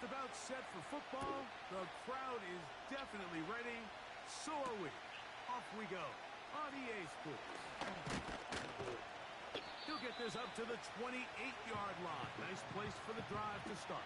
about set for football. The crowd is definitely ready. So are we. Off we go on EA Sports. He'll get this up to the 28-yard line. Nice place for the drive to start.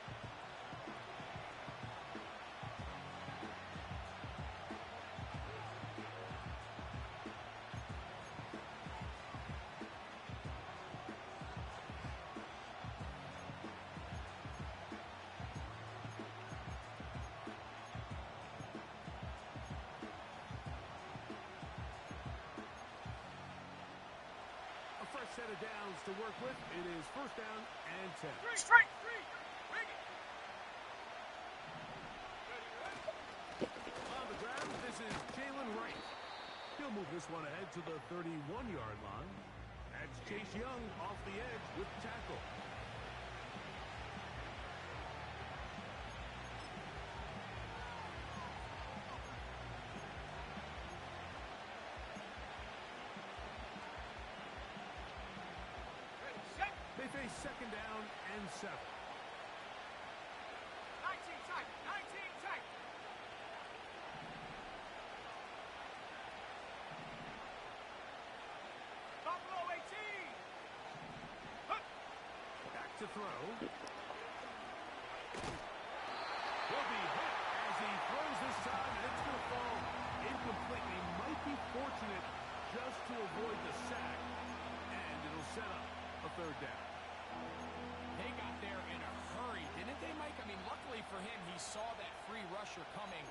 Fresh set of downs to work with. It is first down and 10. Straight. On the ground, this is Jalen Wright. He'll move this one ahead to the 31-yard line. That's Chase Young off the edge with tackle. They face second down and 7. 19 tight. Buffalo 18. Back to throw. Will be hit as he throws this time, and it's going to fall incomplete. He might be fortunate just to avoid the sack, and it'll set up a third down. They got there in a hurry, didn't they, Mike? I mean, luckily for him, he saw that free rusher coming,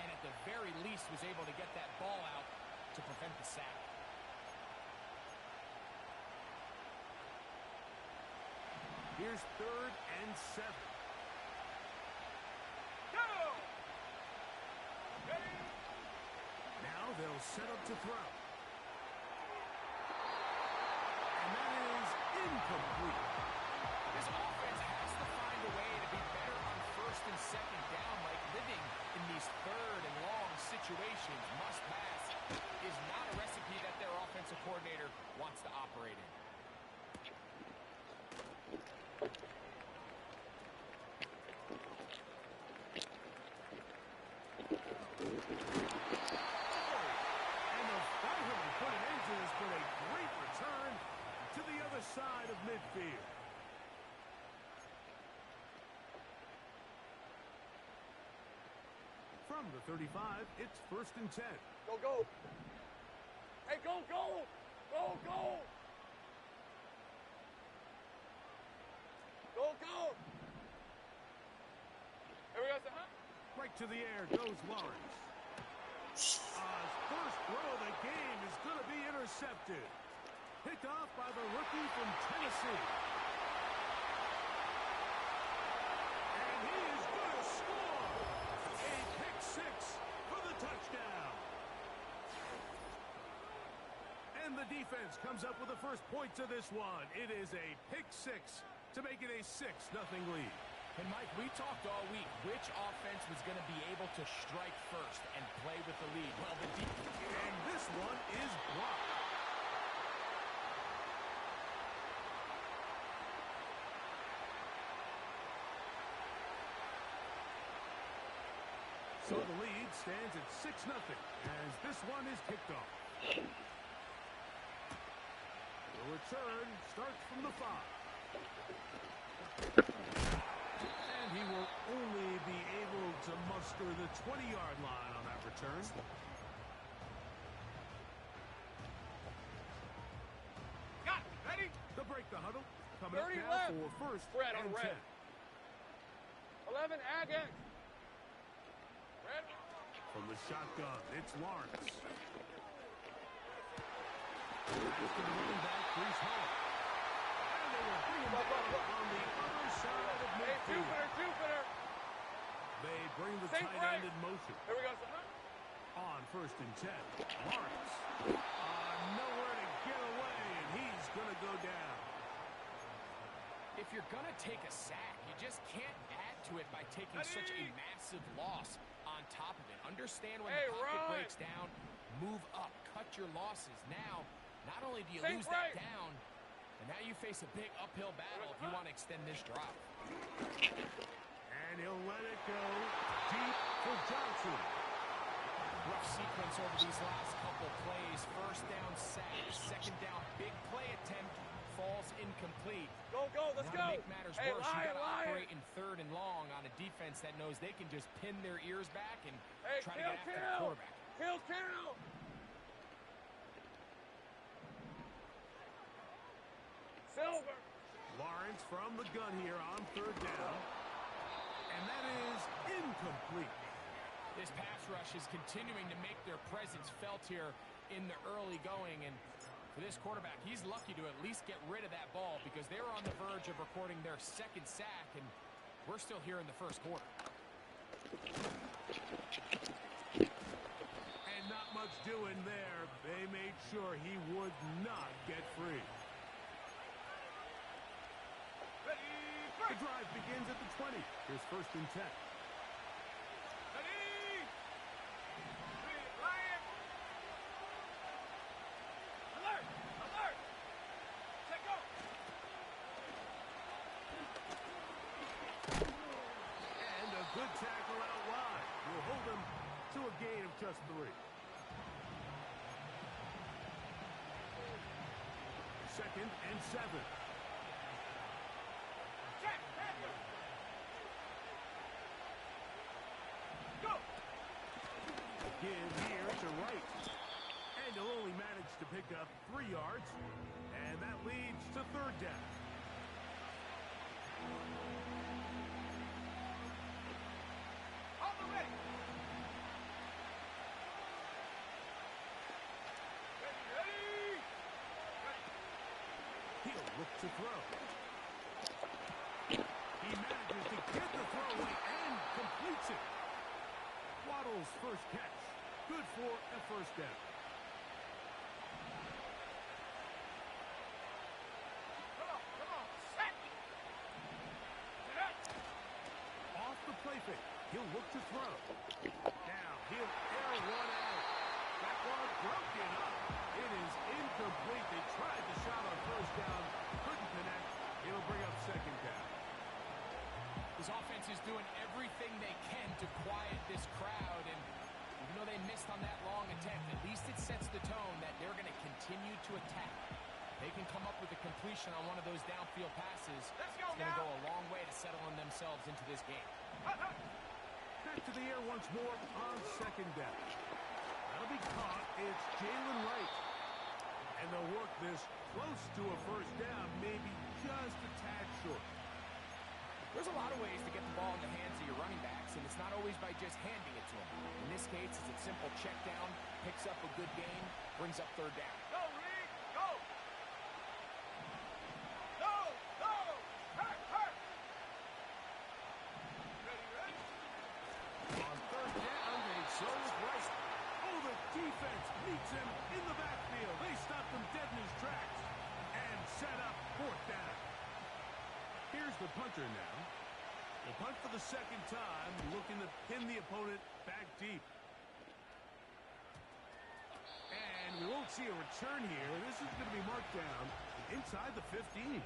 and at the very least was able to get that ball out to prevent the sack. Here's third and 7. Go! Ready? Now they'll set up to throw. And that is incomplete. This offense has to find a way to be better on first and second down, like living in these third and long situations. Must pass is not a recipe that their offensive coordinator wants to operate in. And the final put an end to this for a great return to the other side of midfield. From the 35, it's first and 10. Go. Hey, go. Here we go, sir. Right to the air goes Lawrence. His first throw of the game is going to be intercepted. Picked off by the rookie from Tennessee. And he is going to score. A pick six for the touchdown. And the defense comes up with the first point to this one. It is a pick six to make it a 6-0 lead. And, Mike, we talked all week which offense was going to be able to strike first and play with the lead. Well, and this one is blocked. So the lead stands at 6-0 as this one is kicked off. The return starts from the 5. And he will only be able to muster the 20-yard line on that return. Got it. Ready? They'll break the huddle. Coming up 30 now left. for first Red on and 10. red. 11 Agate. Red. From the shotgun, it's Lawrence. Back to the running back, Brees Hall. And they will bring him down on the other side of midfield. Jupiter. They bring the Same tight right. end in motion. Here we go, sir. On first and 10, Lawrence. Nowhere to get away, and he's going to go down. if you're going to take a sack, you just can't add to it by taking such a massive loss on top of it. Understand when the pocket breaks down, move up, cut your losses. Now, not only do you lose that down, but now you face a big uphill battle if you want to extend this drive. And And he'll let it go deep for Johnson. Rough sequence over these last couple plays. First down sack, second down big play attempt, falls incomplete. Go, let's go. To make matters Hey, worse, you got to Lion. operate in third and long on a defense that knows they can just pin their ears back and try to get after the quarterback. Kill. Silver. Lawrence from the gun here on third down. And that is incomplete. This pass rush is continuing to make their presence felt here in the early going. And for this quarterback, he's lucky to at least get rid of that ball because they were on the verge of recording their second sack, and we're still here in the first quarter. And not much doing there. They made sure he would not get free. The drive begins at the 20. Here's first and 10. Good tackle out wide. Will hold him to a gain of just 3. Second and 7. Go. Give here to Wright. And he'll only manage to pick up 3 yards. And that leads to third down. Look to throw. He manages to get the throw away and completes it. Waddle's first catch. Good for a first down. Come on. Set. Off the play fake. He'll look to throw. Now he'll air one out. That one broken up. It is incomplete. They tried the shot on first down. Couldn't connect. It'll bring up second down. This offense is doing everything they can to quiet this crowd, and even though they missed on that long attempt, at least it sets the tone that they're going to continue to attack. They can come up with a completion on one of those downfield passes. Let's go, it's going to go a long way to settling themselves into this game. Back to the air once more on second down. That'll be caught. It's Jalen Wright. And they'll work this close to a first down, maybe just a tad short. There's a lot of ways to get the ball in the hands of your running backs, and it's not always by just handing it to them. In this case, it's a simple check down, picks up a good gain, brings up third down. Go, Reed. Go. Hurt. Ready. On third down, they show it right. Oh, the defense meets him in the backfield. They stop him dead in his tracks and set up fourth down. Here's the punter now. They'll punt for the second time, looking to pin the opponent back deep. And we won't see a return here. This is going to be marked down inside the 15.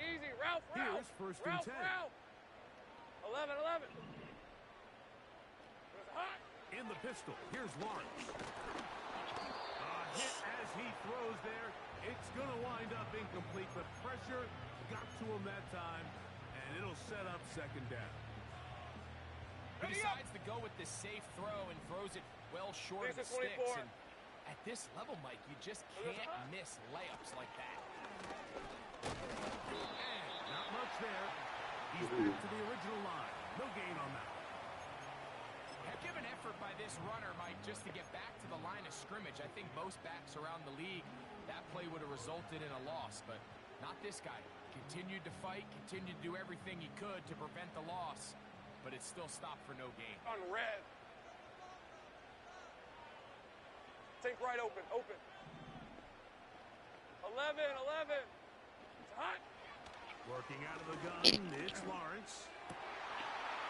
Easy, Ralph. Here's first and 10. 11. Hot. In the pistol, here's Lawrence. A hit as he throws there. It's going to wind up incomplete, but pressure got to him that time, and it'll set up second down. He decides to go with the safe throw and throws it well short of the sticks. And at this level, Mike, you just can't miss layups like that. And not much there. He's back to the original line. No gain on that. Heck of an effort by this runner, Mike, just to get back to the line of scrimmage. I think most backs around the league, that play would have resulted in a loss, but not this guy. Continued to fight, continued to do everything he could to prevent the loss, but it still stopped for no gain. On red. think right open. 11. It's hot. Working out of the gun, it's Lawrence.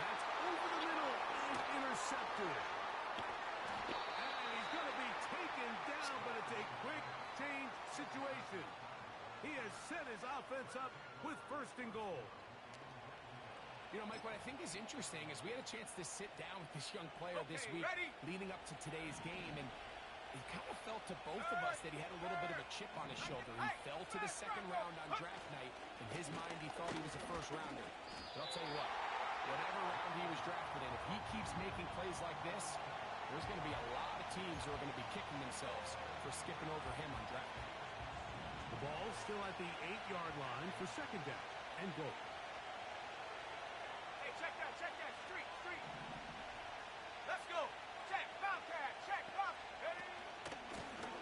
That's over the middle and intercepted. And he's going to be taken down, but it's a quick change situation. He has set his offense up with 1st and goal. You know, Mike, what I think is interesting is we had a chance to sit down with this young player this week leading up to today's game, and it kind of felt to both of us that he had a little bit of a chip on his shoulder. He fell to the 2nd round on draft night. In his mind, he thought he was a 1st rounder. But I'll tell you what, whatever round he was drafted in, if he keeps making plays like this, there's going to be a lot of teams who are going to be kicking themselves for skipping over him on draft night. The ball still at the 8-yard line for 2nd down and goal. Hey, check that. Street. Let's go. Check, Bobcat. Check, Bobcat.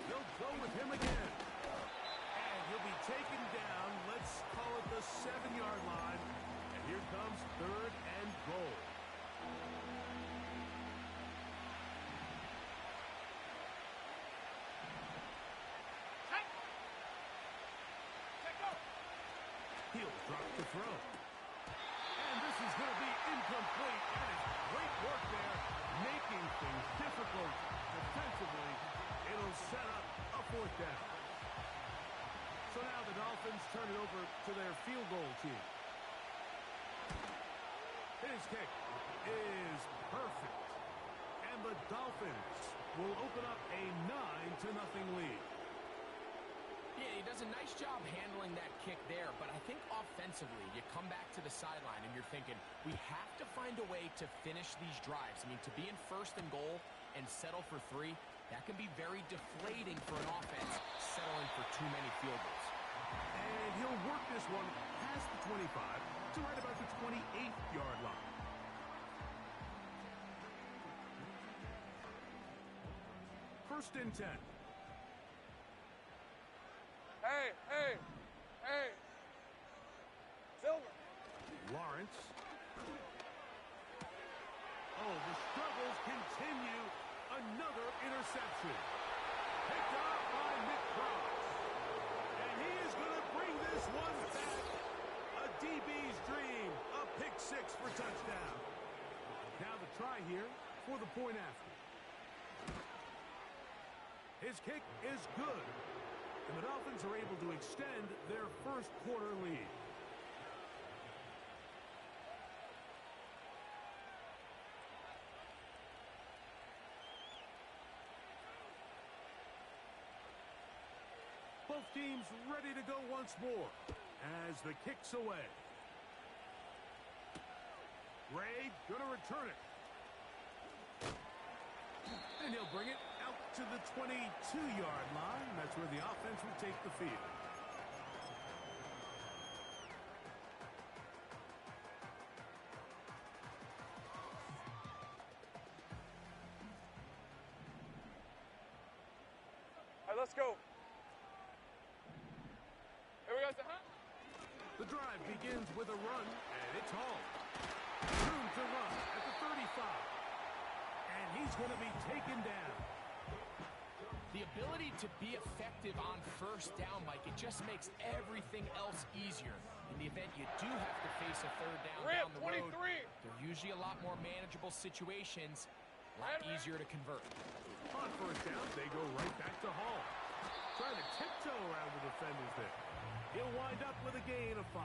They'll go with him again. And he'll be taken down. Let's call it the 7-yard line. And here comes 3rd and goal. He'll drop the throw. And this is going to be incomplete. And it's great work there, making things difficult defensively. It'll set up a 4th down. So now the Dolphins turn it over to their field goal team. His kick is perfect. And the Dolphins will open up a 9-0 lead. Yeah, he does a nice job handling that kick there, but I think offensively, you come back to the sideline and you're thinking, we have to find a way to finish these drives. I mean, to be in 1st and goal and settle for 3, that can be very deflating for an offense settling for too many field goals. And he'll work this one past the 25 to right about the 28-yard line. First and 10. Hey. Silver. Lawrence. Oh, the struggles continue. Another interception. Picked off by Nick Cross. And he is going to bring this one back. A DB's dream. A pick 6 for touchdown. Now the try here for the point after. His kick is good. And the Dolphins are able to extend their 1st quarter lead. Both teams ready to go once more as the kick's away. Ray gonna return it. And he'll bring it out to the 22-yard line. That's where the offense will take the field. All right, let's go. Here we go, The drive begins with a run, and it's hauled. Room to run at the 35. And he's going to be taken down. The ability to be effective on 1st down, Mike, it just makes everything else easier. In the event you do have to face a 3rd down down the road, they're usually a lot more manageable situations, a lot easier to convert. On 1st down, they go right back to Hall. Trying to tiptoe around the defenders there. He'll wind up with a gain of 5.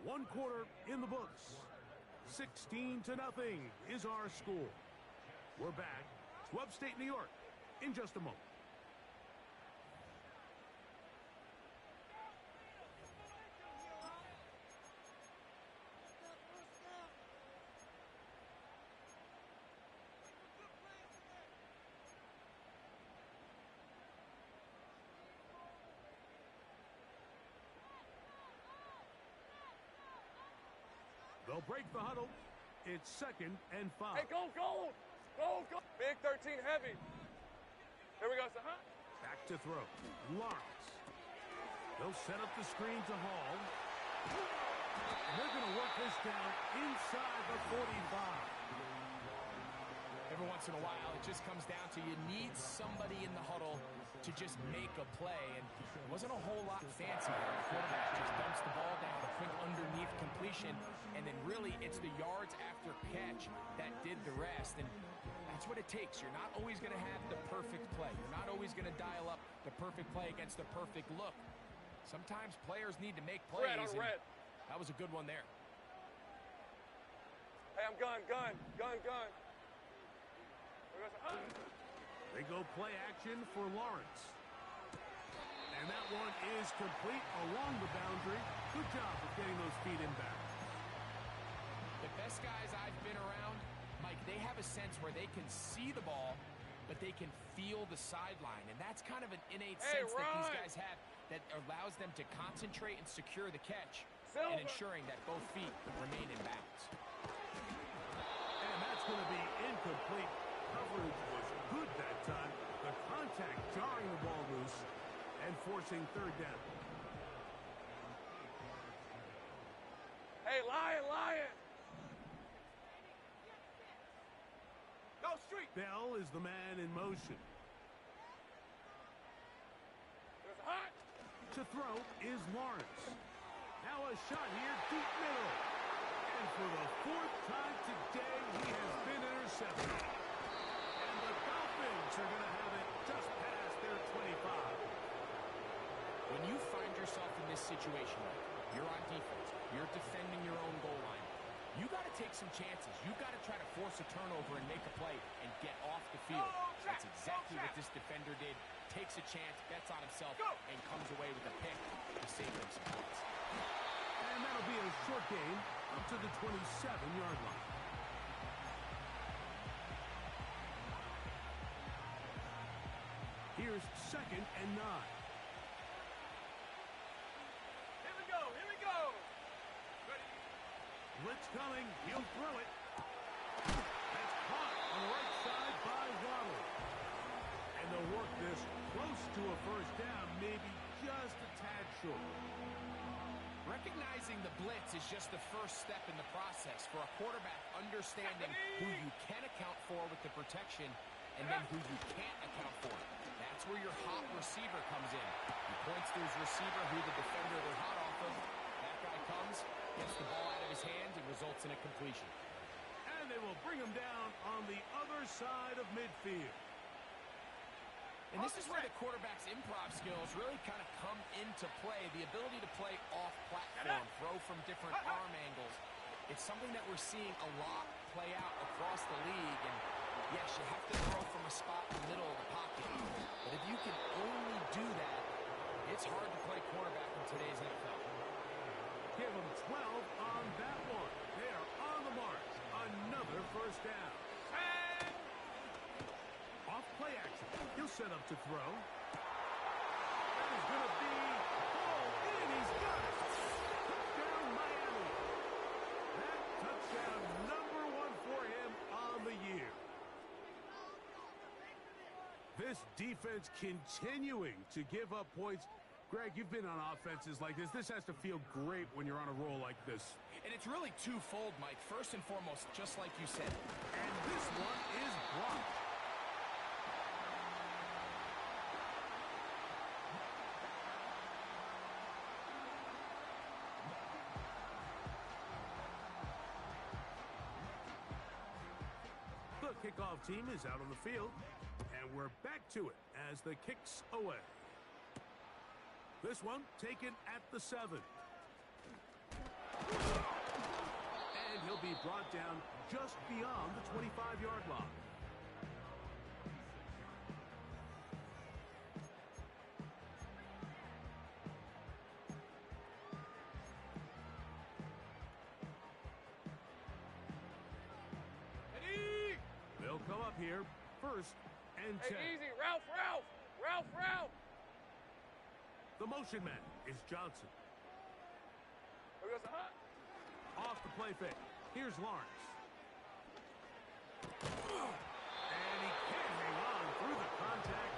One quarter in the books. 16-0 is our score. We're back to upstate New York in just a moment. They'll break the huddle. It's 2nd and 5. Hey, go. Big 13 heavy. Here we go, Back to throw. Lawrence. They'll set up the screen to Hall. And they're going to work this down inside the 45. Every once in a while, it just comes down to you need somebody in the huddle to just make a play. And it wasn't a whole lot fancy. The quarterback just dumps the ball down, a quick underneath completion, and then really it's the yards after catch that did the rest. And that's what it takes. You're not always going to have the perfect play. You're not always going to dial up the perfect play against the perfect look. Sometimes players need to make plays. Red on red. That was a good one there. Hey, I'm gun. They go play action for Lawrence. And that one is complete along the boundary. Good job of getting those feet in back. The best guys I've been around, Mike, they have a sense where they can see the ball, but they can feel the sideline. And that's kind of an innate sense that these guys have that allows them to concentrate and secure the catch and ensuring that both feet remain in bounds. And that's going to be incomplete. Coverage was good that time. The contact jarring the ball loose and forcing third down. Hey, Lion! Go street! Bell is the man in motion. There's hot! To throw is Lawrence. Now a shot here, deep middle. And for the fourth time today, he has been intercepted. And the Dolphins are going to have it just past their 25. When you find yourself in this situation, you're on defense, you're defending your own goal line, you got to take some chances. You got to try to force a turnover and make a play and get off the field. That's exactly what this defender did. Takes a chance, bets on himself, and comes away with a pick to save him some points. And that'll be a short game up to the 27-yard line. Here's 2nd and 9. Here we go! Ready? Blitz coming. He'll throw it. That's caught on the right side by Waddle. And they'll work this close to a first down, maybe just a tad short. Recognizing the blitz is just the first step in the process for a quarterback, understanding who you can account for with the protection and then who you can't account for. That's where your hot receiver comes in. He points to his receiver, who the defender they're hot off of. That guy comes, gets the ball out of his hands, and results in a completion. And they will bring him down on the other side of midfield. And this is where the quarterback's improv skills really kind of come into play. The ability to play off-platform, throw from different arm angles. It's something that we're seeing a lot play out across the league. And yes, you have to throw from a spot in the middle of the pocket. But if you can only do that, it's hard to play quarterback in today's NFL. Give them 12 on that one. They are on the march. Another first down. Off play action. He'll set up to throw. That is going to be ball in. He's got it. Touchdown, Miami. That touchdown number 1 for him on the year. This defense continuing to give up points. Greg, you've been on offenses like this. This has to feel great when you're on a roll like this. And it's really twofold, Mike. First and foremost, just like you said. And this one is blocked. The kickoff team is out on the field, and we're back to it as the kick's away. This one taken at the 7. And he'll be brought down just beyond the 25-yard line. They'll come up here, 1st and 10. Hey, easy, Ralph! The motion man is Johnson. There goes the hot. Off the play fake. Here's Lawrence. And he can't hang on through the contact.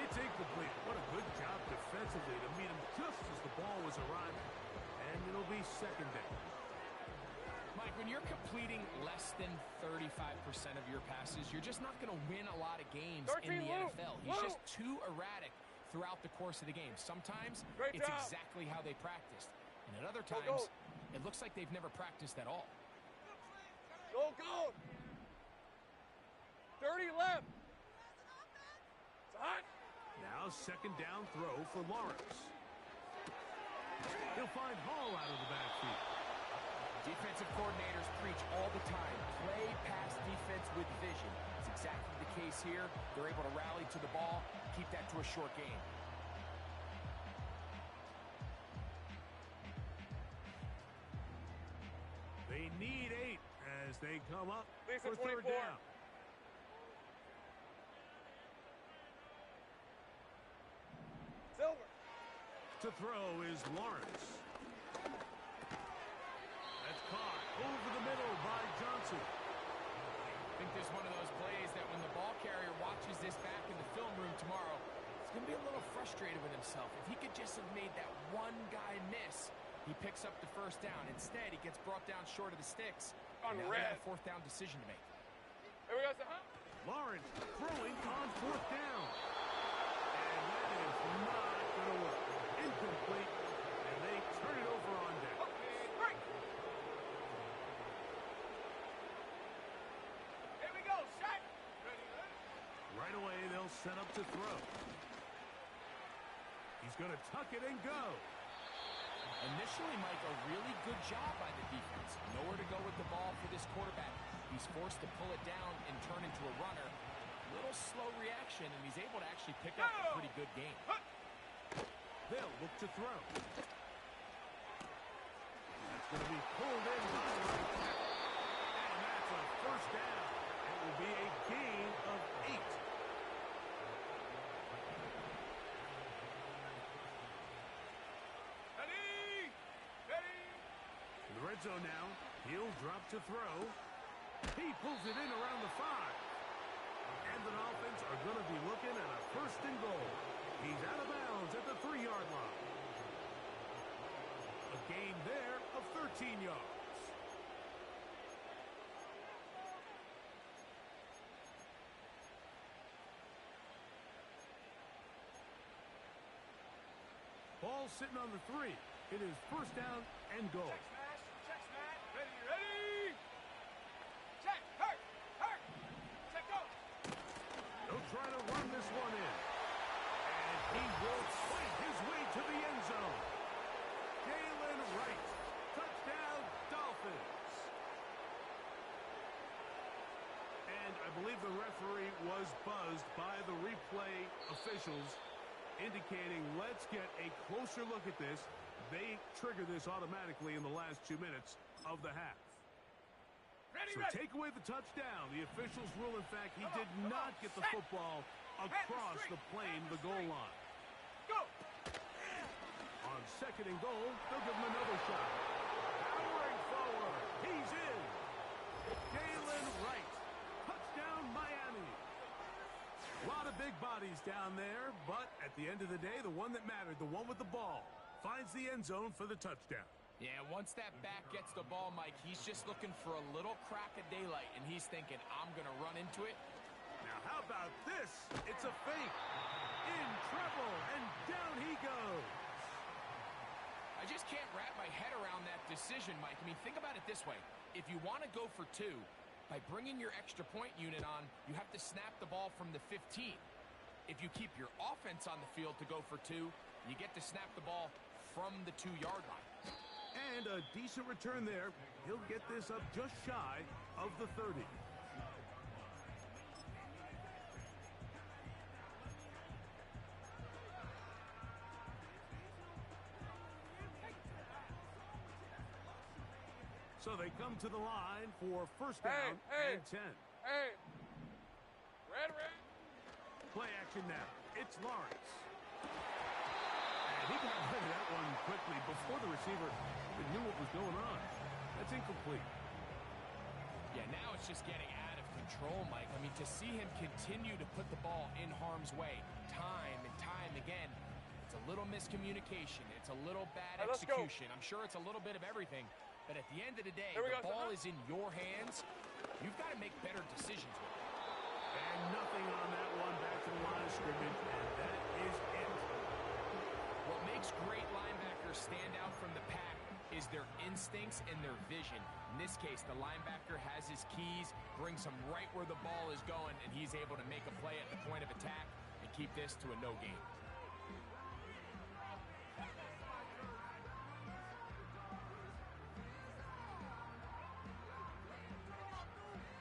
It's incomplete. What a good job defensively to meet him just as the ball was arriving. And it'll be second down. Mike, when you're completing less than 35% of your passes, you're just not going to win a lot of games in the NFL. He's just too erratic throughout the course of the game. Sometimes it's exactly how they practiced. And at other times, it looks like they've never practiced at all. Go, go! 30 left! It's hot! Now second down throw for Lawrence. He'll find Hall out of the backfield. Defensive coordinators preach all the time. Play pass defense with vision. It's exactly the case here. They're able to rally to the ball, keep that to a short game. They need 8 as they come up Lisa, for third 24. down. Silver. To throw is Lawrence. That's caught over the middle by Johnson. I think there's one of those plays that when the ball carrier watches this back in the film room tomorrow, he's going to be a little frustrated with himself. If he could just have made that one guy miss, he picks up the first down. Instead, he gets brought down short of the sticks. On now red. they got a fourth down decision to make. Here we go, huh? Lawrence throwing on fourth down. And that is not going to work. Incomplete. And they turn it over on down. Okay, break! Here we go, shot! Ready, Right away, they'll set up to throw. He's going to tuck it and go. Initially, Mike, a really good job by the defense. Nowhere to go with the ball for this quarterback. He's forced to pull it down and turn into a runner. A little slow reaction, and he's able to actually pick up a pretty good game. They'll look to throw. That's going to be pulled in by the right tackle. And that's a first down. It will be a gain of 8. Ready! Ready! In the red zone now, he'll drop to throw. He pulls it in around the 5. And the Dolphins are going to be looking at a first and goal. He's out of bounds at the 3-yard line. A gain there of 13 yards. Ball sitting on the 3. It is first down and goal. Check smash! Check smash! Ready, ready! Check! Hurt! Hurt! Check go! They'll try to run this one in. And he will fight his way to the end zone. Jalen Wright. Touchdown, Dolphins. And I believe the referee was buzzed by the replay officials, indicating let's get a closer look at this. They trigger this automatically in the last 2 minutes of the half. Ready, So ready! take away the touchdown. The officials rule, in fact, he did not get the football across the plane, the goal line. Go! On second and goal, they'll give him another shot. Powering forward. He's in. Jalen Wright. Touchdown, Miami. A lot of big bodies down there, but at the end of the day, the one that mattered, the one with the ball, finds the end zone for the touchdown. Yeah, once that back gets the ball, Mike, he's just looking for a little crack of daylight, and he's thinking, I'm going to run into it. Now, how about this? It's a fake. In trouble, and down he goes. I just can't wrap my head around that decision, Mike. I mean, think about it this way. If you want to go for 2, by bringing your extra point unit on, you have to snap the ball from the 15. If you keep your offense on the field to go for 2, you get to snap the ball from the 2-yard line. And a decent return there. He'll get this up just shy of the 30. So they come to the line for first down and 10. Hey! Red, red! Play action now. It's Lawrence. And he got rid of that one quickly before the receiver even knew what was going on. That's incomplete. Yeah, now it's just getting out of control, Mike. I mean, to see him continue to put the ball in harm's way time and time again, it's a little miscommunication. It's a little bad execution. I'm sure it's a little bit of everything. But at the end of the day, the ball is in your hands. You've got to make better decisions with it. And nothing on that one. Back to the line of scrimmage, and that is it. What makes great linebackers stand out from the pack is their instincts and their vision. In this case, the linebacker has his keys, brings him right where the ball is going, and he's able to make a play at the point of attack and keep this to a no gain.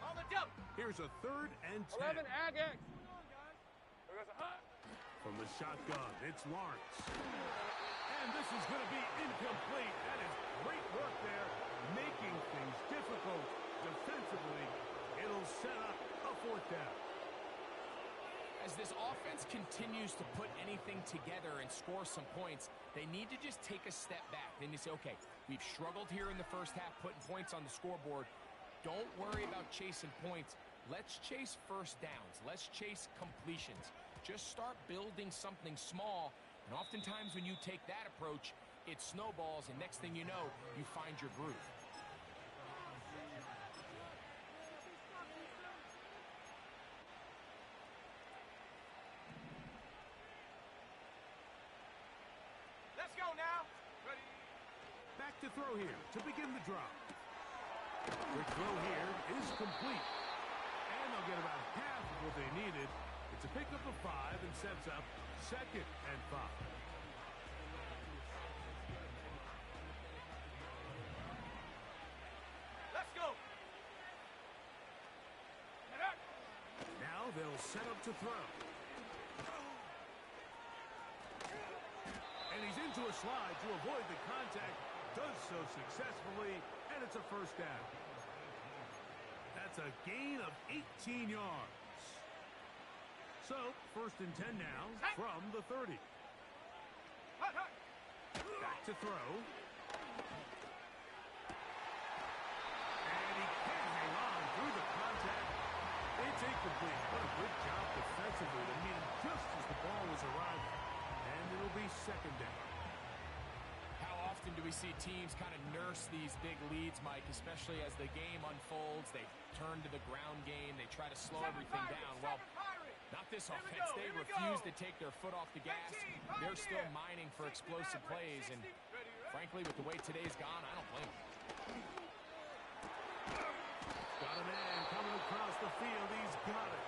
On the jump. Here's a 3rd and 10. 11 Agax. From the shotgun, it's Lawrence. And this is going to be incomplete. That is great work there, making things difficult defensively. It'll set up a 4th down. As this offense continues to put anything together and score some points, they need to just take a step back. Then you say, okay, we've struggled here in the first half, putting points on the scoreboard. Don't worry about chasing points. Let's chase first downs. Let's chase completions. Just start building something small. And oftentimes when you take that approach, it snowballs, and next thing you know, you find your groove. Let's go now. Ready. Back to throw here to begin the drive. Quick throw here is complete. And they'll get about half of what they needed. It's a pickup of 5 and sets up 2nd and 5. Let's go. Now they'll set up to throw. And he's into a slide to avoid the contact. Does so successfully, and it's a 1st down. That's a gain of 18 yards. So, 1st and 10 now from the 30. Back to throw. And he can't hang on through the contact. It's incomplete. What a good job defensively to meet him just as the ball was arriving. And it'll be 2nd down. How often do we see teams kind of nurse these big leads, Mike, especially as the game unfolds? They turn to the ground game. They try to slow everything down. Well, not this offense. They refuse to take their foot off the gas. They're still mining for explosive plays, and frankly, with the way today's gone, I don't blame them. Got a man coming across the field. He's got it.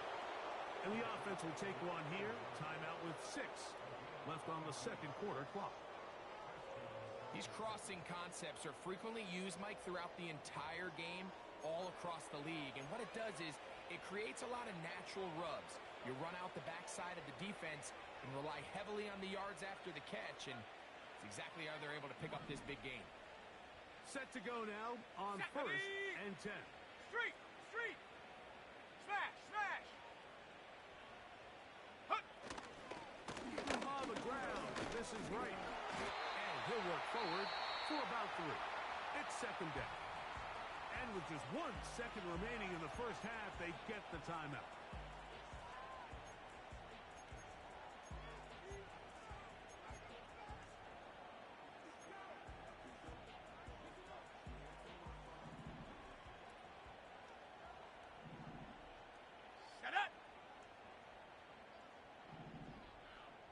And the offense will take one here. Timeout with 6 left on the 2nd quarter clock. These crossing concepts are frequently used, Mike, throughout the entire game, all across the league. And what it does is it creates a lot of natural rubs. You run out the backside of the defense and rely heavily on the yards after the catch, and it's exactly how they're able to pick up this big game. Set to go now on 1st and 10. Street. Smash. On the ground. This is right. And he'll work forward for about 3. It's 2nd down. And with just 1 second remaining in the first half, they get the timeout. Set up.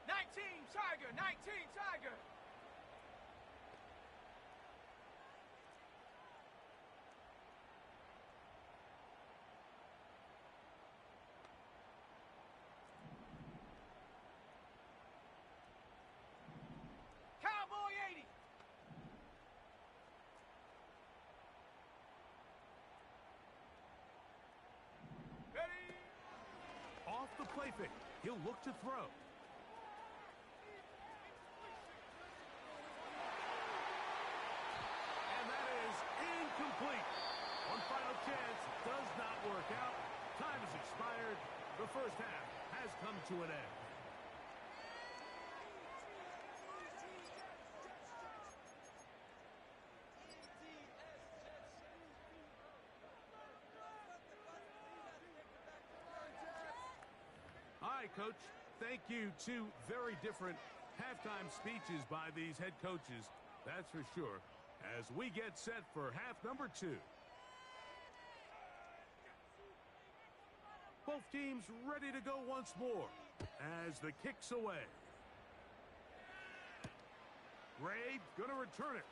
19 Tiger. Cowboy 80. Ready. Off the play fake. He'll look to throw. And that is incomplete. One final chance does not work out. Time has expired. The first half has come to an end. Coach. Thank you. Two very different halftime speeches by these head coaches, that's for sure, as we get set for half number 2. Both teams ready to go once more as the kick's away. Ray going to return it.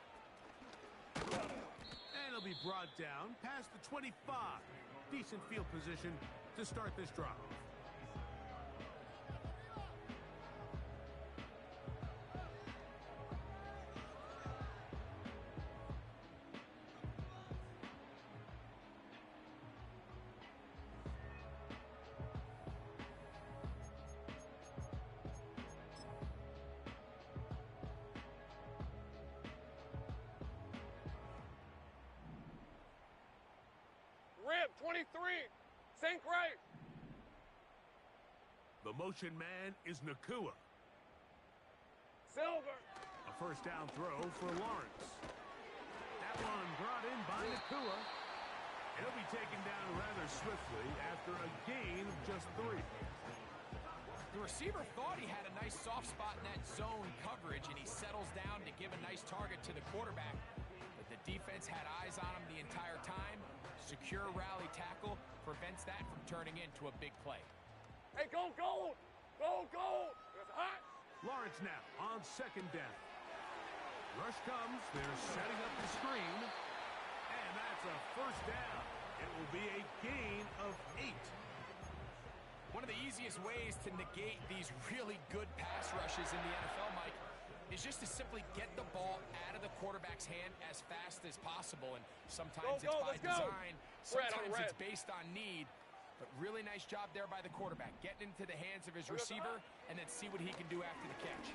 And it'll be brought down past the 25. Decent field position to start this drive. Rib, 23. Sink right. The motion man is Nakua. Silver. A first down throw for Lawrence. That one brought in by Nakua. He'll be taken down rather swiftly after a gain of just 3. The receiver thought he had a nice soft spot in that zone coverage, and he settles down to give a nice target to the quarterback. But the defense had eyes on him the entire time. Secure rally tackle prevents that from turning into a big play. Hey, go gold! Go gold! It's hot! Lawrence now on second down. Rush comes. They're setting up the screen. And that's a first down. It will be a gain of 8. One of the easiest ways to negate these really good pass rushes in the NFL, Mike, is just to simply get the ball out of the quarterback's hand as fast as possible. And sometimes it's by design, sometimes it's based on need. But really nice job there by the quarterback, getting into the hands of his receiver and then see what he can do after the catch.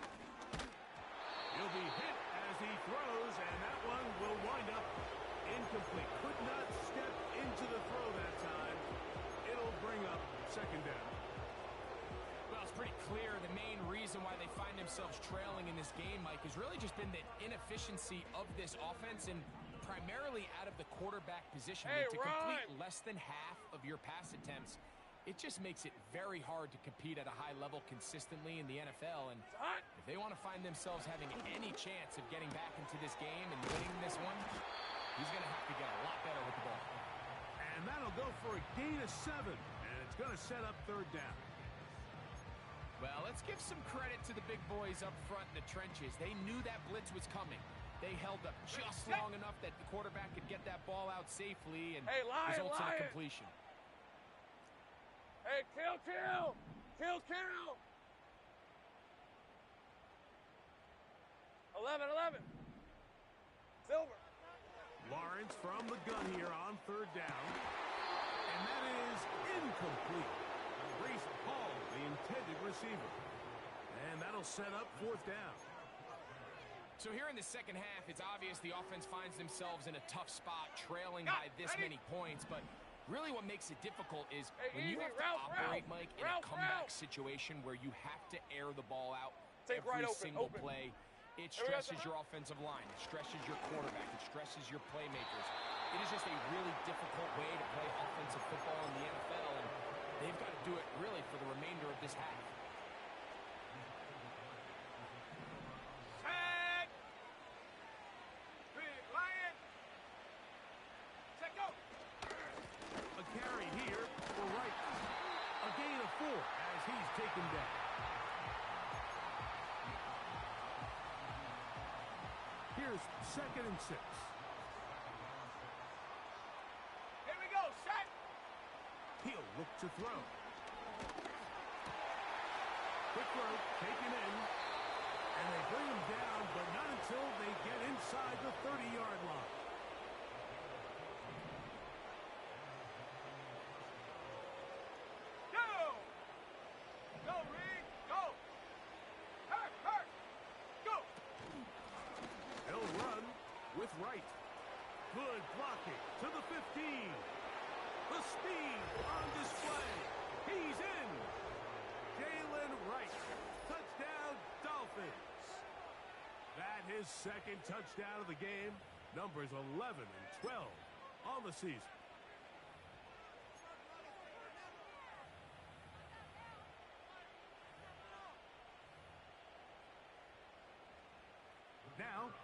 He'll be hit as he throws, and that one will wind up incomplete. Could not step into the throw that time. It'll bring up second down. Well, it's pretty clear the main reason why they find themselves trailing in this game, Mike, has really just been the inefficiency of this offense and primarily out of the quarterback position. To complete less than half of your pass attempts, it just makes it very hard to compete at a high level consistently in the NFL. And if they want to find themselves having any chance of getting back into this game and winning this one, he's going to have to get a lot better with the ball. And that'll go for a gain of 7, and it's going to set up third down. Well, let's give some credit to the big boys up front in the trenches. They knew that blitz was coming. They held up just long enough that the quarterback could get that ball out safely and results in a completion. Hey, kill! 11. Silver. Lawrence from the gun here on third down. And that is incomplete. Reese Hall, the intended receiver. And that'll set up fourth down. So here in the second half, it's obvious the offense finds themselves in a tough spot, trailing by this many points. But really what makes it difficult is when you have to operate, Mike, in a comeback situation where you have to air the ball out every single play, it stresses your offensive line, it stresses your quarterback, it stresses your playmakers. It is just a really difficult way to play offensive football in the NFL, and they've got to do it really for the remainder of this half. As he's taken down. Here's 2nd and 6. Here we go, set. He'll look to throw. Quick throw, taken in. And they bring him down, but not until they get inside the 30-yard line. Right. Good blocking to the 15. The speed on display. He's in. Jalen Wright. Touchdown, Dolphins. That his 2nd touchdown of the game. Numbers 11 and 12 on the season.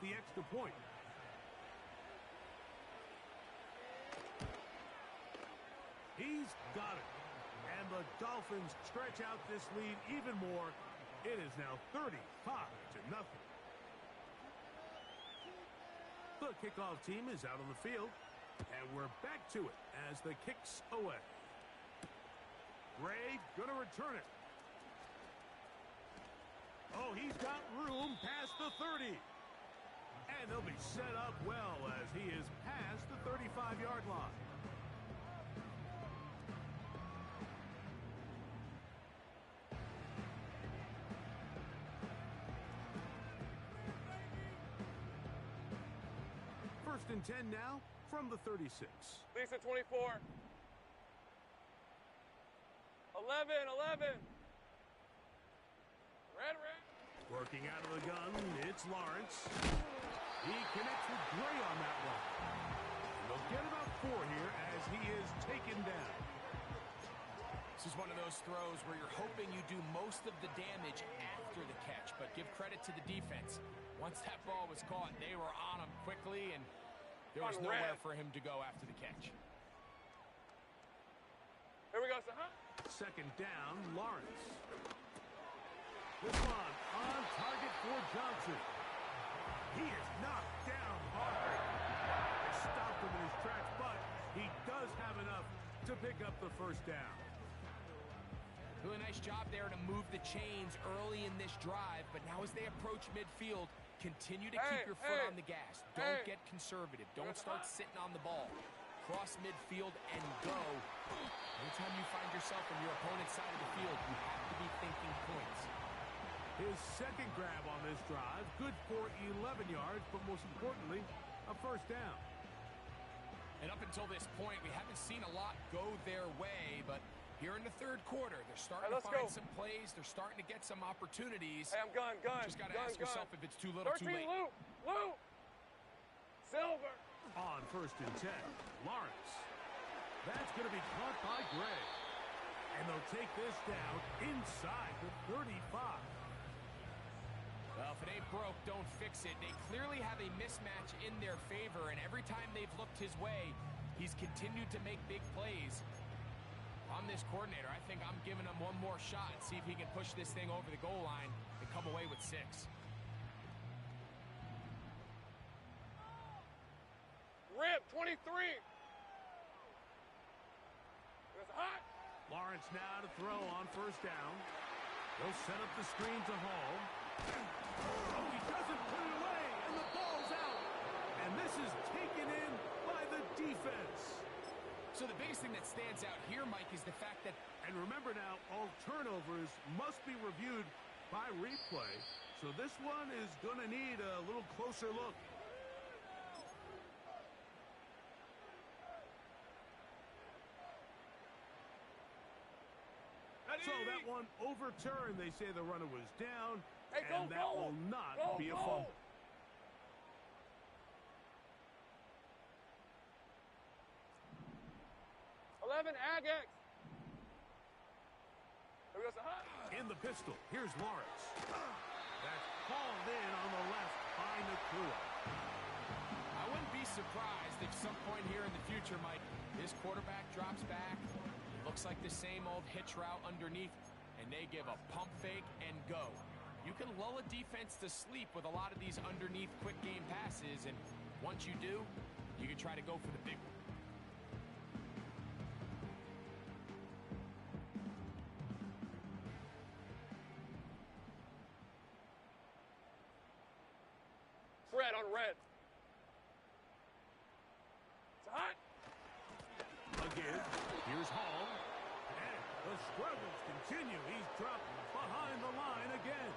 the extra point. He's got it. And the Dolphins stretch out this lead even more. It is now 35-0. The kickoff team is out on the field. And we're back to it as the kick's away. Gray going to return it. Oh, he's got room past the 30. And they'll be set up well as he is past the 35-yard line. First and 10 now from the 36. Lisa, 24. 11. Red. Working out of the gun, it's Lawrence. He connects with Gray on that one. And they'll get about 4 here as he is taken down. This is one of those throws where you're hoping you do most of the damage after the catch, but give credit to the defense. Once that ball was caught, they were on him quickly, and there was nowhere for him to go after the catch. Here we go, son. Second down, Lawrence. This one on target for Johnson. He is knocked down hard. They stopped him in his tracks, but he does have enough to pick up the first down. Doing a nice job there to move the chains early in this drive, but now as they approach midfield, continue to keep your foot on the gas. Don't get conservative. Don't start sitting on the ball. Cross midfield and go. Anytime you find yourself on your opponent's side of the field, you have to be thinking points. His second grab on this drive, good for 11 yards, but most importantly, a first down. And up until this point, we haven't seen a lot go their way, but here in the third quarter, they're starting to find some plays. They're starting to get some opportunities. Hey, I'm gun. Just got to ask yourself if it's too little, too late. Lou. Silver. On first and 10, Lawrence. That's going to be caught by Gray. And they'll take this down inside the 35. Well, if it ain't broke, don't fix it. They clearly have a mismatch in their favor, and every time they've looked his way, he's continued to make big plays. If I'm this coordinator, I think I'm giving him one more shot and see if he can push this thing over the goal line and come away with 6. Rip, 23. It's hot. Lawrence now to throw on first down. They'll set up the screen to Hall. Oh, he doesn't put it away, and the ball's out. And this is taken in by the defense. So the biggest thing that stands out here, Mike, is the fact that... And remember now, all turnovers must be reviewed by replay. So this one is going to need a little closer look. So that one overturned. They say the runner was down, and that will not be a fumble. Agate. In the pistol, here's Lawrence. That's called in on the left by Nakua. I wouldn't be surprised if some point here in the future, Mike, this quarterback drops back. It looks like the same old hitch route underneath, and they give a pump fake and go. You can lull a defense to sleep with a lot of these underneath quick game passes, and once you do, you can try to go for the big one. Red on red. It's hot. Again, here's Hall. And the struggles continue. He's dropped behind the line again.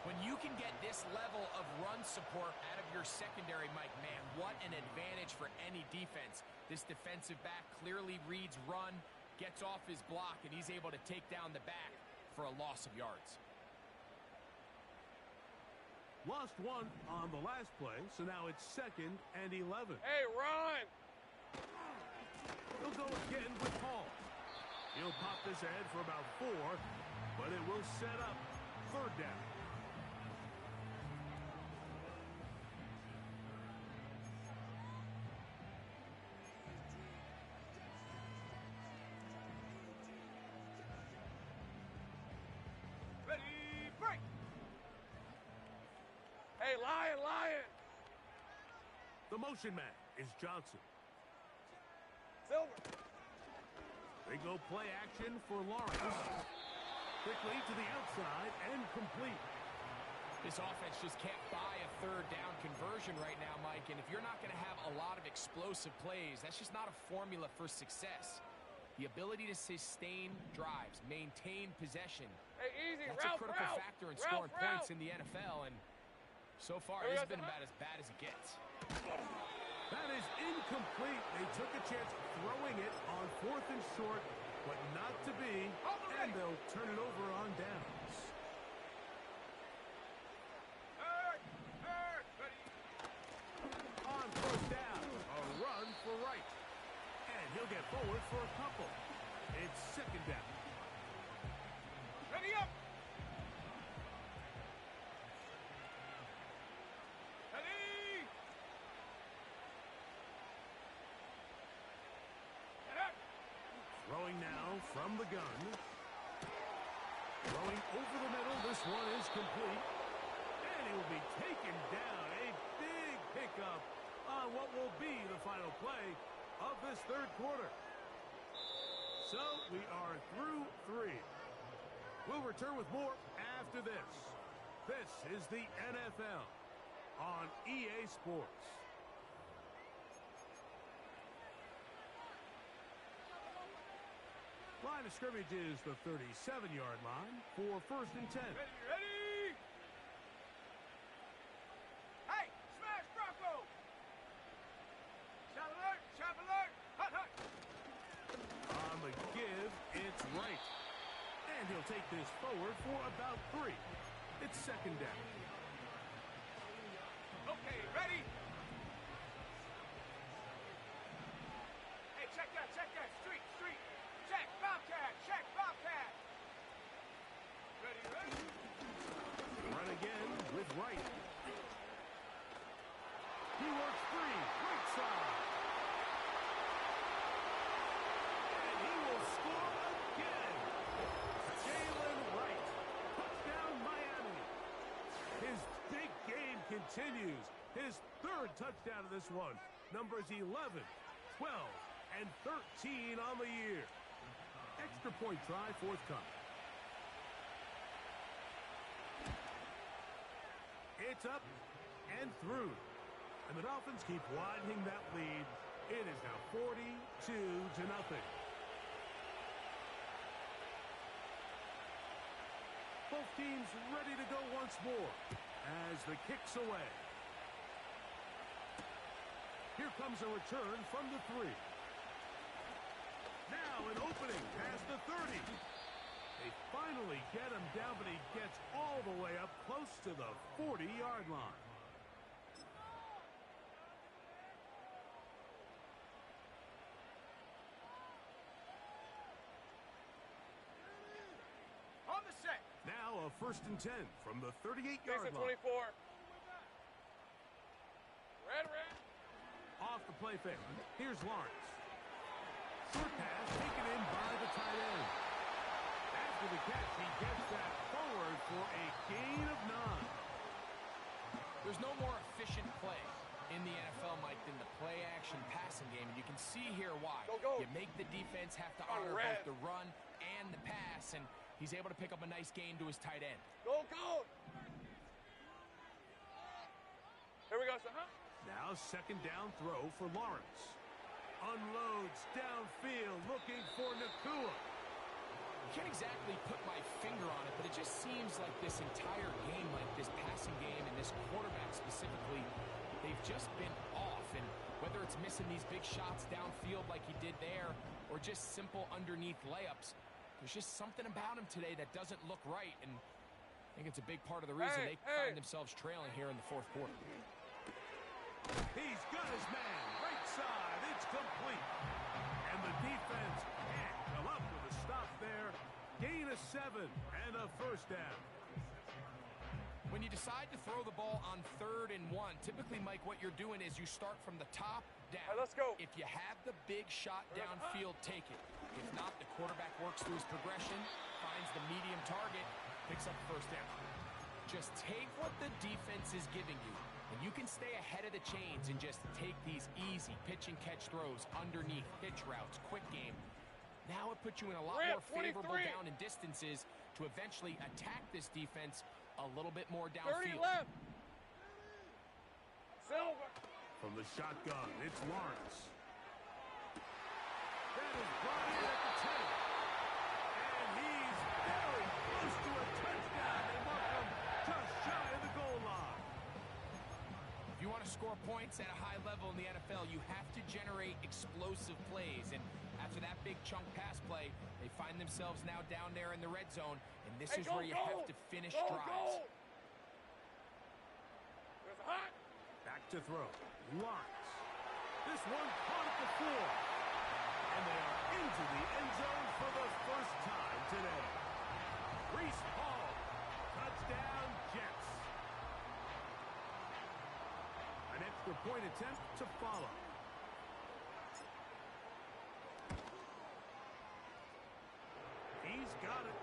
When you can get this level of run support out of your secondary, Mike, man, what an advantage for any defense. This defensive back clearly reads run, gets off his block, and he's able to take down the back for a loss of yards. Lost one on the last play, so now it's 2nd and 11. Hey, run! He'll go again with Hall. He'll pop this ahead for about 4, but it will set up 3rd down. Hey, Lion! The motion man is Johnson. Silver. They go play action for Lawrence. Quickly to the outside and complete. This offense just can't buy a third down conversion right now, Mike. And if you're not going to have a lot of explosive plays, that's just not a formula for success. The ability to sustain drives, maintain possession. Hey, easy, That's a critical factor in scoring points in the NFL. And so far, this has been about as bad as it gets. That is incomplete. They took a chance throwing it on 4th and short, but not to be. And they'll turn it over on downs. On 1st down, a run for right. And he'll get forward for a couple. It's 2nd down. Ready up! Ready! Get up! Throwing now from the gun. Throwing over the middle. This one is complete. And he will be taken down. A big pickup on what will be the final play of this 3rd quarter. So we are through 3. We'll return with more after this. This is the NFL on EA Sports. Line of scrimmage is the 37-yard line for 1st and 10. Ready! Hey, smash Bronco! Chop alert! Hut! On the give, it's right. And he'll take this forward for about 3. It's 2nd down. Okay, ready? Hey, check that! Street! Check, Bobcat! Ready? Run again with right. He works free, right side. And he will score again. Jalen Wright. Touchdown, Miami. His big game continues. His 3rd touchdown of this one. Numbers 11, 12, and 13 on the year. Extra point try forthcoming. It's up and through. And the Dolphins keep widening that lead. It is now 42-0. Both teams ready to go once more as the kick's away. Here comes a return from the 3. Now an opening past the 30. They finally get him down, but he gets all the way up close to the 40-yard line. On the set. Now a 1st and 10 from the 38-yard line. 24. Red. Off the play fake. Here's Lawrence. Short pass taken in by the tight end. After the catch, he gets that forward for a gain of 9. There's no more efficient play in the NFL, Mike, than the play-action passing game. And you can see here why. Go. You make the defense have to honor both the run and the pass, and he's able to pick up a nice gain to his tight end. Go! Here we go, son, huh? Now 2nd down throw for Lawrence. Unloads downfield looking for Nakua. I can't exactly put my finger on it, but it just seems like this entire game, like this passing game and this quarterback specifically, they've just been off. And whether it's missing these big shots downfield like he did there or just simple underneath layups, there's just something about him today that doesn't look right. And I think it's a big part of the reason they find themselves trailing here in the 4th quarter. He's got his man. Right side. It's complete. And the defense can't come up with a stop there. Gain of 7 and a 1st down. When you decide to throw the ball on 3rd and 1, typically, Mike, what you're doing is you start from the top down. All right, let's go. If you have the big shot downfield, take it. If not, the quarterback works through his progression, finds the medium target, picks up the 1st down. Just take what the defense is giving you, and you can stay ahead of the chains and just take these easy pitch and catch throws underneath, hitch routes, quick game. Now it puts you in a lot more favorable down and distances to eventually attack this defense a little bit more downfield. 30 left. Silver. From the shotgun, it's Lawrence. That is brought in at the 10. And he's very close to a touchdown. They mark him just shy of the goal line. If you want to score points at a high level in the NFL, you have to generate explosive plays. And after that big chunk pass play, they find themselves now down there in the red zone. And this is where you have to finish drives. There's a hot. Back to throw. Lawrence. This one caught at the floor. And they are into the end zone for the first time today. Reese Hall. Touchdown, Jets. An extra point attempt to follow. He's got it.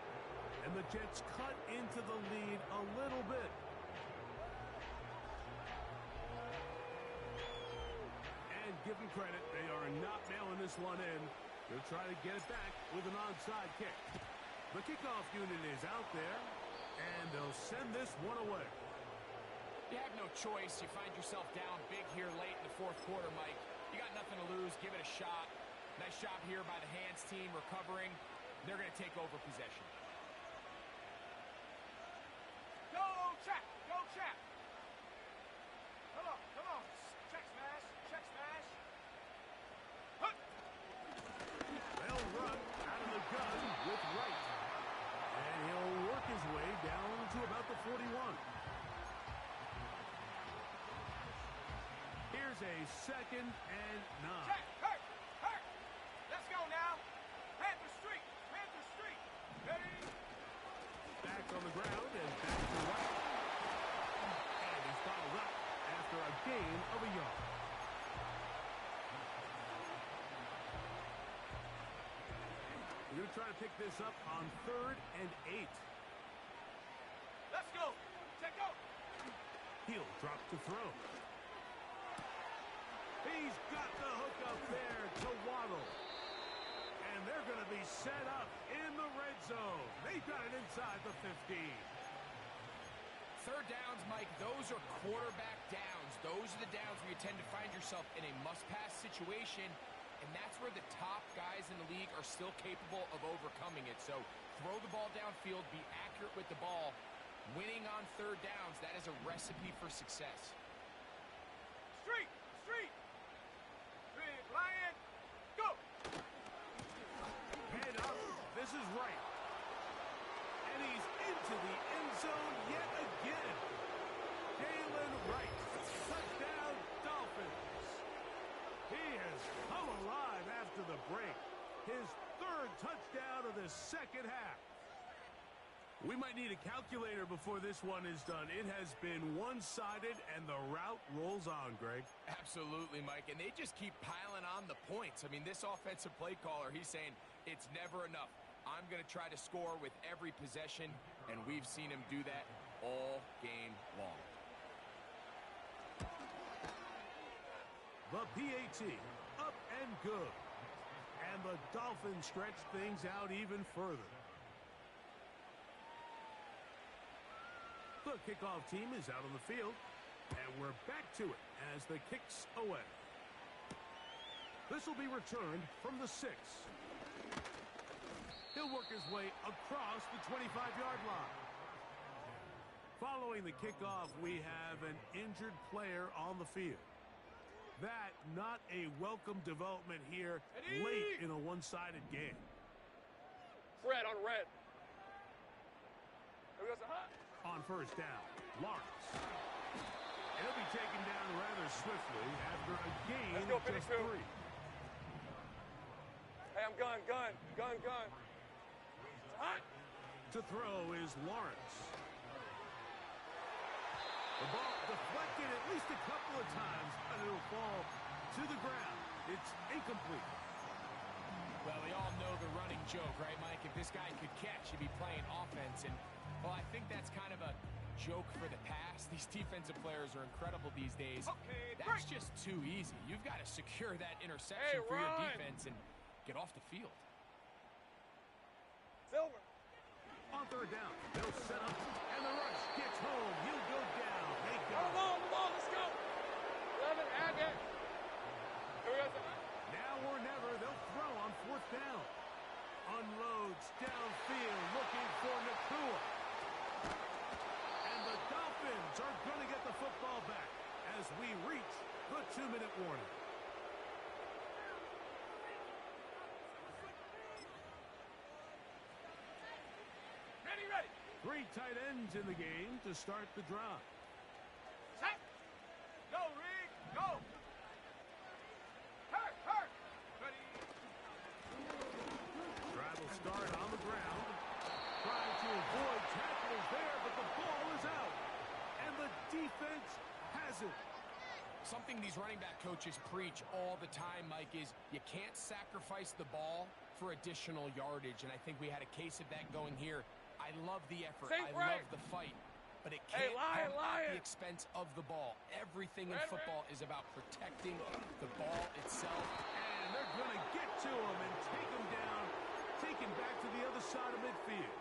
And the Jets cut into the lead a little bit. And give them credit, they are not mailing this one in. They'll try to get it back with an onside kick. The kickoff unit is out there, and they'll send this one away. You have no choice. You find yourself down big here late in the fourth quarter, Mike. You got nothing to lose. Give it a shot. Nice job here by the hands team recovering. They're going to take over possession. Go, check. Go, check. Come on, come on. Check smash. Check smash. Hut. They'll run out of the gun with Wright. And he'll work his way down to about the 41. Here's a 2nd and 9. Check. Hurt. Hurt. Let's go now. Panther Street. Panther Street. Ready? Back on the ground and back to Wright. And he's fouled up after a gain of a yard. We're going to try to pick this up on 3rd and 8. Let's go. Check go. He'll drop to throw. He's got the hook up there to Waddle. And they're going to be set up in the red zone. They've got it inside the 15. Third downs, Mike, those are quarterback downs. Those are the downs where you tend to find yourself in a must-pass situation, and that's where the top guys in the league are still capable of overcoming it. So throw the ball downfield, be accurate with the ball. Winning on third downs, that is a recipe for success. Street. Street. Big Lion. Go. Head up. This is right. And he's into the end zone yet again. Jalen Wright. Touchdown, Dolphins. He has come alive after the break. His 3rd touchdown of the second half. We might need a calculator before this one is done. It has been one-sided, and the route rolls on, Greg. Absolutely, Mike, and they just keep piling on the points. I mean, this offensive play caller, he's saying it's never enough. I'm going to try to score with every possession, and we've seen him do that all game long. The PAT, up and good. And the Dolphins stretch things out even further. The kickoff team is out on the field, and we're back to it as the kick's away. This will be returned from the 6. He'll work his way across the 25-yard line. Following the kickoff, we have an injured player on the field. That not a welcome development here late in a one-sided game. Red on red. There goes a hot. On first down, Lawrence. He'll be taken down rather swiftly after a gain Let's go, of just 52. 3. Hey, I'm gun. Hot. To throw is Lawrence. The ball deflected at least a couple of times, but it'll fall to the ground. It's incomplete. Well, we all know the running joke, right, Mike? If this guy could catch, he'd be playing offense, and Well, I think that's kind of a joke for the past. These defensive players are incredible these days. Okay, That's just too easy. You've got to secure that interception for your defense and get off the field. Silver. On third down, they'll set up, and the rush gets home. He'll go down. They go. The ball, let's go. 11, add that. Here we go. Now or never, they'll throw on fourth down. Unloads downfield, looking for Nakua. And the Dolphins are going to get the football back as we reach the 2-minute warning. Ready. 3 tight ends in the game to start the drive. Set. Go, Rig. Go. Hurt. Ready. Drive will start on the ground. Trying to avoid tackles there, but the ball is out. And the defense has it. Something these running back coaches preach all the time, Mike, is you can't sacrifice the ball for additional yardage, and I think we had a case of that going here. I love the effort. Love the fight, but it can't come at the expense of the ball. Everything in football is about protecting the ball itself. And they're going to get to him and take him down, take him back to the other side of midfield.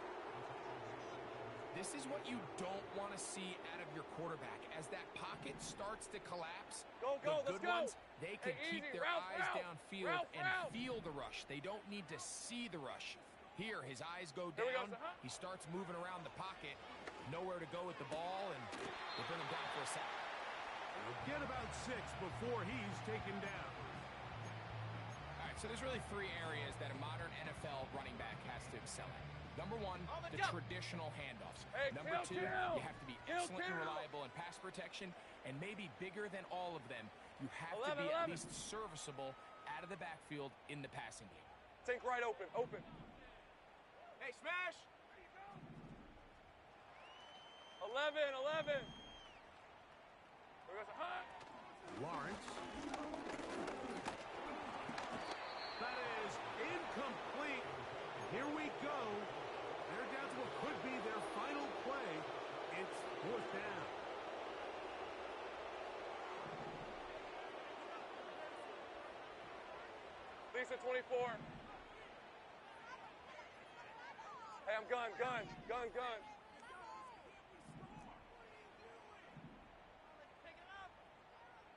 This is what you don't want to see out of your quarterback. As that pocket starts to collapse, Go, the good ones, they can Hey, keep easy. their Route. eyes downfield and Route. feel the rush. They don't need to see the rush. Here, his eyes go Here we go, down. sir. He starts moving around the pocket. Nowhere to go with the ball, and they bring him down for a sack. He'll get about 6 before he's taken down. All right, so there's really 3 areas that a modern NFL running back has to excel at. Number 1, On the the jump. traditional handoffs. Hey, Number 2, kill. you have to be Kill. excellent and reliable in pass protection, and maybe bigger than all of them, you have to 11, be at 11. least serviceable out of the backfield in the passing game. Think right, open. Hey, smash. 11. Here we go. Lawrence. That is incomplete. Here we go. They're down to what could be their final play. It's fourth down. Lisa, 24. Hey, I'm gun.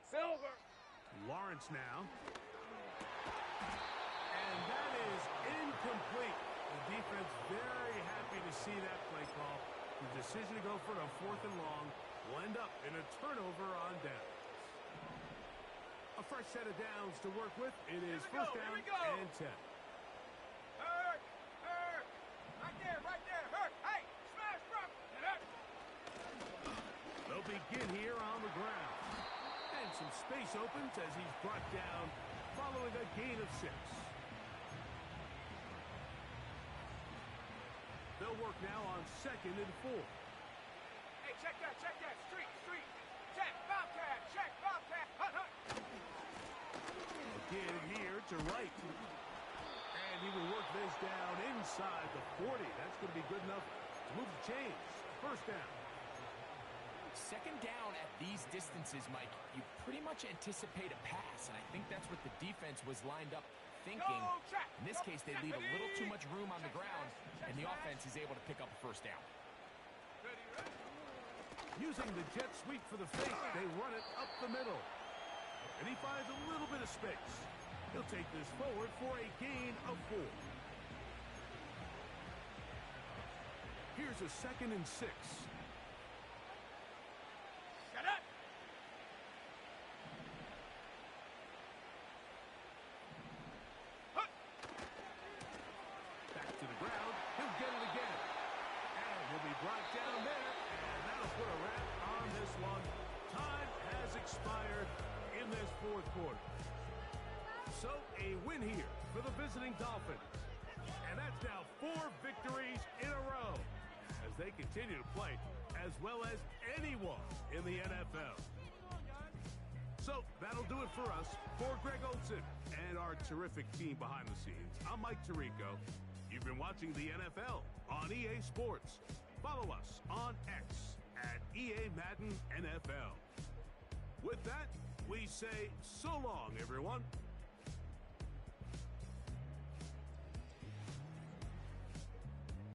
Silver. Lawrence now. And that is incomplete. The defense very happy to see that play call. The decision to go for it on fourth and long will end up in a turnover on downs. A fresh set of downs to work with. It is first down and 10. Hurt. Right there. Hurt. Hey, smash, bro. They'll begin here on the ground. And some space opens as he's brought down following a gain of 6. They'll work now on 2nd and 4. Hey, check that. Street. Check, Bobcat. Hunt. Again here to right. And he will work this down inside the 40. That's going to be good enough to move the chains. First down. Second down at these distances, Mike, you pretty much anticipate a pass, and I think that's what the defense was lined up thinking. In this case, they leave a little too much room on the ground, and the offense is able to pick up a first down. Using the jet sweep for the fake, they run it up the middle. And he finds a little bit of space. He'll take this forward for a gain of 4. Here's a 2nd and 6. Shut up. Back to the ground. He'll get it again. And he'll be brought down there. And that'll put a wrap on this one. Time has expired in this fourth quarter. So a win here for the visiting Dolphins. And that's now 4 victories in a row as they continue to play as well as anyone in the NFL. So that'll do it for us. For Greg Olson and our terrific team behind the scenes, I'm Mike Tirico. You've been watching the NFL on EA Sports. follow us on X at EA Madden NFL. With that, we say so long, everyone.